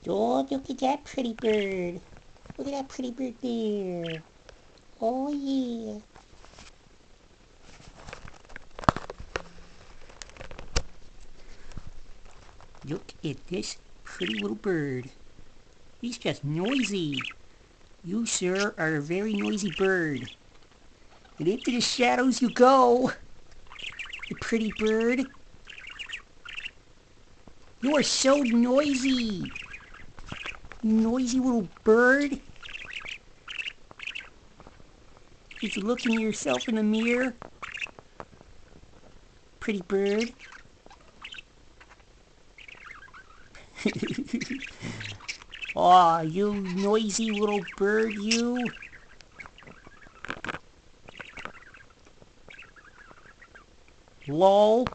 Oh, look at that pretty bird. Look at that pretty bird there. Oh, yeah. Look at this pretty little bird. He's just noisy. You, sir, are a very noisy bird. And into the shadows you go. You pretty bird. You are so noisy. Noisy little bird. Did you look at yourself in the mirror? Pretty bird. Aw, you noisy little bird, you. Lol.